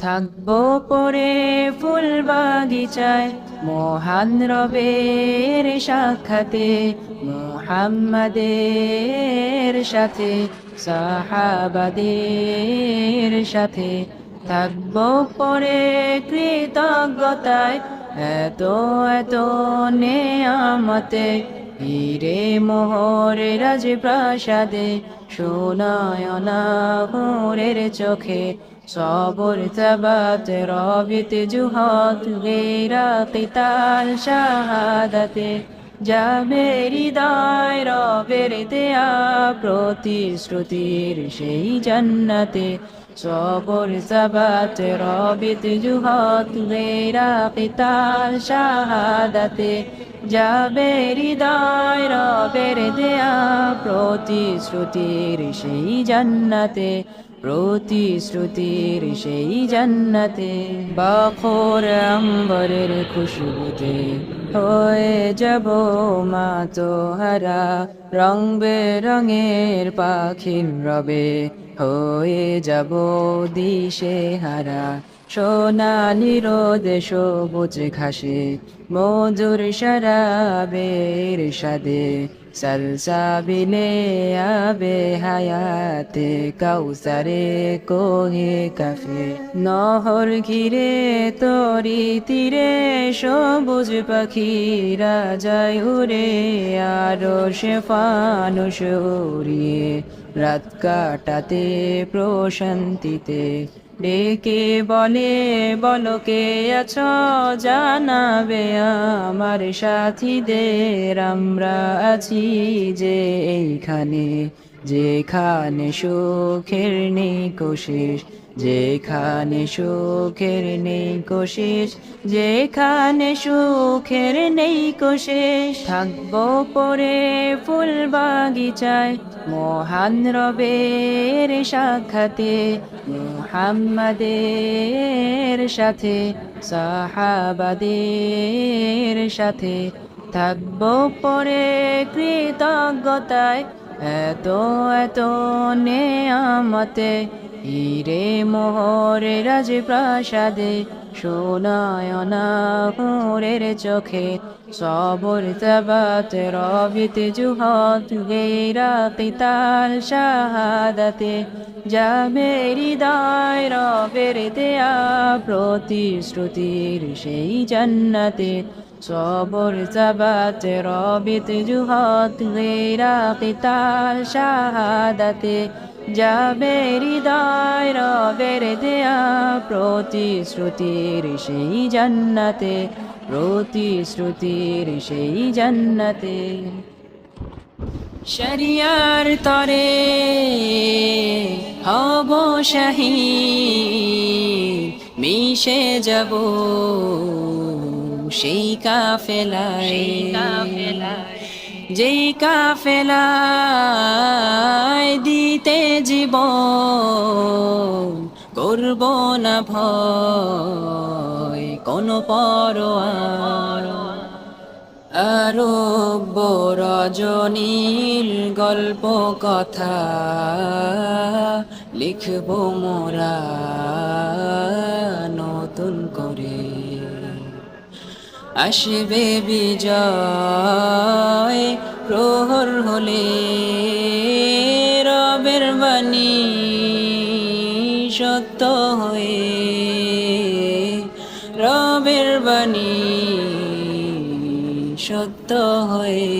থাকবো পরে ফুল বাগিচায় মহান রবের সাক্ষাতে, মুহাম্মাদের সাথে সাহাবাদের সাথে। থাকবো পরে কৃতজ্ঞতায় এত এত নেয়ামতে, হীরে মোহরে রাজপ্রাসাদে সোনায়না ভোরের চোখে। সবর তাবাত রবিত জুহাদ গেরা কিতাল শাহাদাতে, যাবে হৃদয় রবের দেয়া প্রতিশ্রুতির সেই জান্নাতে। সবর তাবাত রবিত জুহাদ গেরা কিতাল শাহাদাতে, যাবে হৃদয় রবের দেয়া প্রতিশ্রুতির সেই জান্নাতে, প্রতিশ্রুতির সেই জান্নাতে। বাখর আম্বরের খুশবুতে হয়ে যাব মাতোহারা, রং বেরঙের পাখির রবে হয়ে যাব দিশে হারা। সোনালি রোদে সবুজ ঘাসে মধুর শরাবের সাদে, সলসাবিলে আবে হায়াতে কাউসারে কোহে কাফে। নহর ঘিরে তরি তীরে সবুজ পাখিরা যায় উড়ে, আরো সে ফানুস উড়িয়ে রাত কাটাতে প্রশান্তিতে। ডেকে বলে বলো কে আছো, জানাবে আমার সাথীদের আমরা আছি যে এইখানে, যেখানে সুখের নেই কোশেষ, যেখানে সুখের নেই কোশেষ, যেখানে সুখের নেই কোশেষ। থাকবো পরে ফুল বাগিচায় মহান রবের সাক্ষাতে, মুহাম্মাদের সাথে সাহাবাদের সাথে। থাকবো পরে কৃতজ্ঞতায় এত এত নেয়ামতে, হীরে মোহরে রাজপ্রাসাদে সোনায়না ভোরের চোখে। সবর তাবাত রবিত জুহাদ গেরা কিতাল শাহাদাতে, যাবে হৃদয় রবের দেয়া প্রতিশ্রুতির সেই জান্নাতে। সবর তাবাত রবিত জুহাদ গেরা কিতাল শাহাদাতে, যাবে হৃদয় রবের দেয়া প্রতিশ্রুতির সেই জান্নাতে, প্রতিশ্রুতির সেই জান্নাতে। শরিয়ার তরে হব শহীদ, মিশে যাব সেই কাফেলায়, যেই কাফেলায় দিতে জীবন করব না ভয় কোনো পরোয়া। আরব রজনীর গল্প কথা লিখব মোরা নতুন করে, আসবে বিজয় প্রহর হলে রবের বাণী সত্য হয়ে, রবের বাণী সত্য হয়ে।